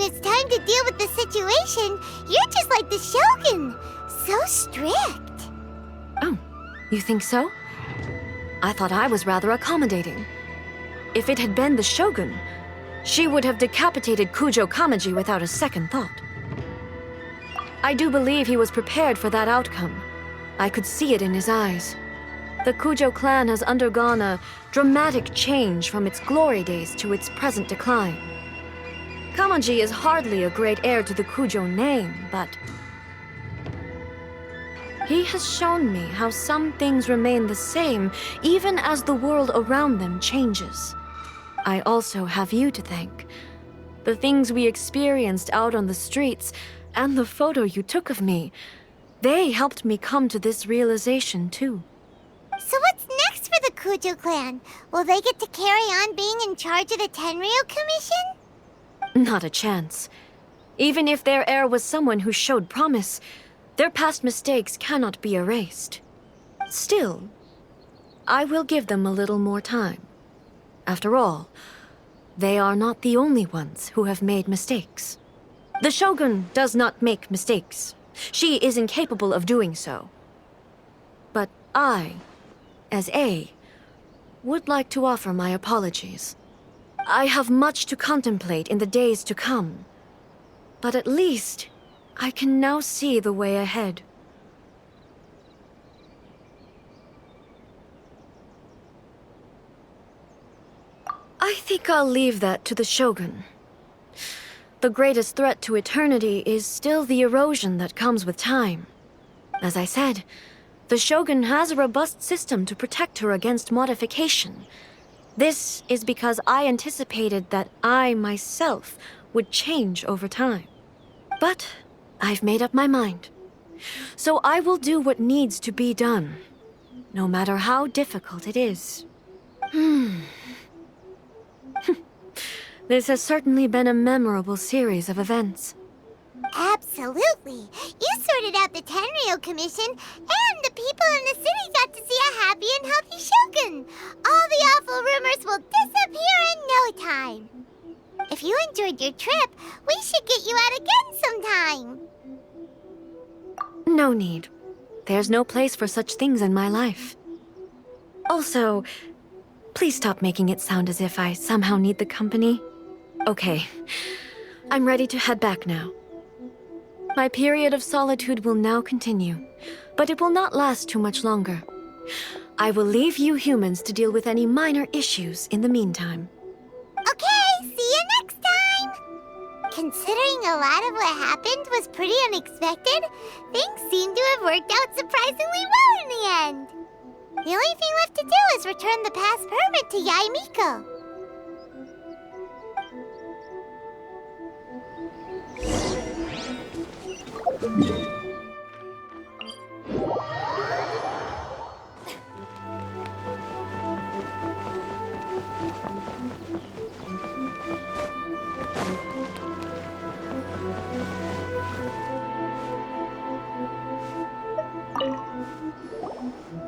it's time to deal with the situation, you're just like the Shogun. So strict. Oh, you think so? I thought I was rather accommodating. If it had been the Shogun, she would have decapitated Kujo Kamaji without a second thought. I do believe he was prepared for that outcome. I could see it in his eyes. The Kujo clan has undergone a dramatic change from its glory days to its present decline. Kamaji is hardly a great heir to the Kujo name, but he has shown me how some things remain the same even as the world around them changes. I also have you to thank. The things we experienced out on the streets and the photo you took of me, they helped me come to this realization too. So what's next for the Kujo clan? Will they get to carry on being in charge of the Tenryu Commission? Not a chance. Even if their heir was someone who showed promise, their past mistakes cannot be erased. Still, I will give them a little more time. After all, they are not the only ones who have made mistakes. The Shogun does not make mistakes. She is incapable of doing so. But I, as A, would like to offer my apologies. I have much to contemplate in the days to come, but at least I can now see the way ahead. I think I'll leave that to the Shogun. The greatest threat to eternity is still the erosion that comes with time. As I said, the Shogun has a robust system to protect her against modification. This is because I anticipated that I myself would change over time. But I've made up my mind. So I will do what needs to be done, no matter how difficult it is. This has certainly been a memorable series of events. Absolutely. You sorted out the Tenryu Commission, and the people in the city got to see a happy and healthy Shogun. All the awful rumors will disappear in no time. If you enjoyed your trip, we should get you out again sometime. No need. There's no place for such things in my life. Also, please stop making it sound as if I somehow need the company. Okay, I'm ready to head back now. My period of solitude will now continue, but it will not last too much longer. I will leave you humans to deal with any minor issues in the meantime. Okay, see you next time! Considering a lot of what happened was pretty unexpected, things seem to have worked out surprisingly well in the end. The only thing left to do is return the past permit to Yae Miko.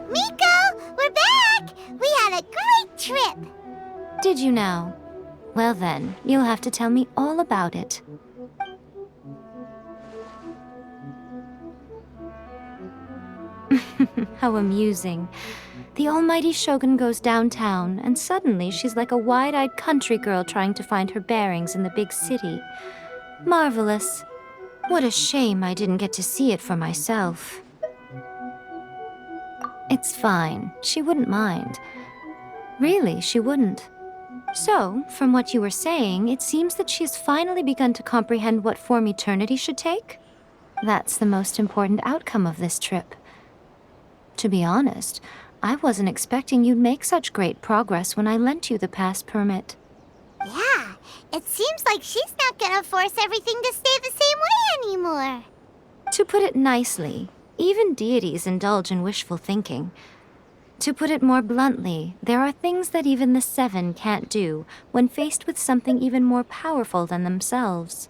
Miko, we're back! We had a great trip! Did you now? Well then, you'll have to tell me all about it. How amusing. The almighty Shogun goes downtown, and suddenly she's like a wide-eyed country girl trying to find her bearings in the big city. Marvelous. What a shame I didn't get to see it for myself. It's fine. She wouldn't mind. Really, she wouldn't. So, from what you were saying, it seems that she's finally begun to comprehend what form eternity should take? That's the most important outcome of this trip. To be honest, I wasn't expecting you'd make such great progress when I lent you the pass permit. Yeah, it seems like she's not gonna force everything to stay the same way anymore. To put it nicely, even deities indulge in wishful thinking. To put it more bluntly, there are things that even the Seven can't do when faced with something even more powerful than themselves.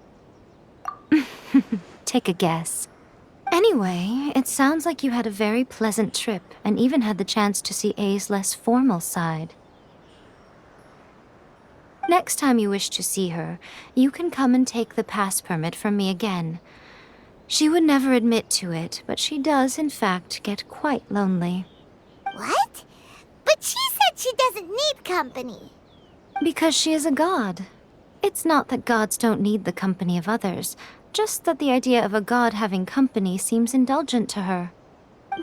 Take a guess. Anyway, it sounds like you had a very pleasant trip and even had the chance to see A's less formal side. Next time you wish to see her, you can come and take the pass permit from me again. She would never admit to it, but she does, in fact, get quite lonely. What? But she said she doesn't need company. Because she is a god. It's not that gods don't need the company of others, just that the idea of a god having company seems indulgent to her.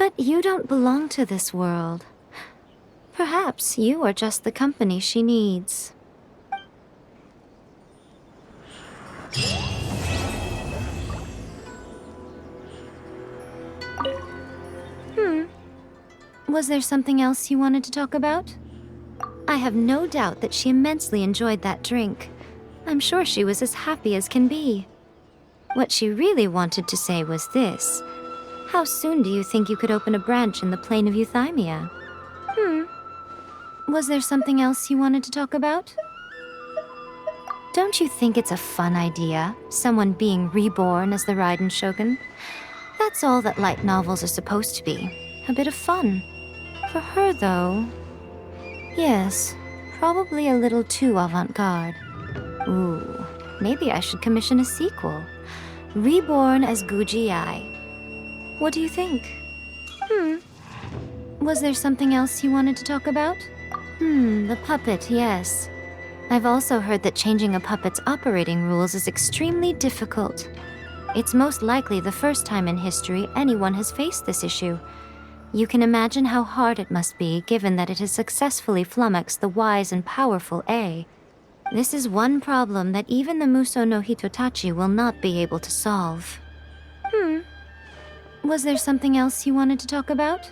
But you don't belong to this world. Perhaps you are just the company she needs. Was there something else you wanted to talk about? I have no doubt that she immensely enjoyed that drink. I'm sure she was as happy as can be. What she really wanted to say was this. How soon do you think you could open a branch in the plain of Euthymia? Was there something else you wanted to talk about? Don't you think it's a fun idea, someone being reborn as the Raiden Shogun? That's all that light novels are supposed to be. A bit of fun. For her, though... Yes, probably a little too avant-garde. Ooh, maybe I should commission a sequel. Reborn as Guji Ai. What do you think? Was there something else you wanted to talk about? The puppet, yes. I've also heard that changing a puppet's operating rules is extremely difficult. It's most likely the first time in history anyone has faced this issue. You can imagine how hard it must be, given that it has successfully flummoxed the wise and powerful A. This is one problem that even the Muso no Hitotachi will not be able to solve. Was there something else you wanted to talk about?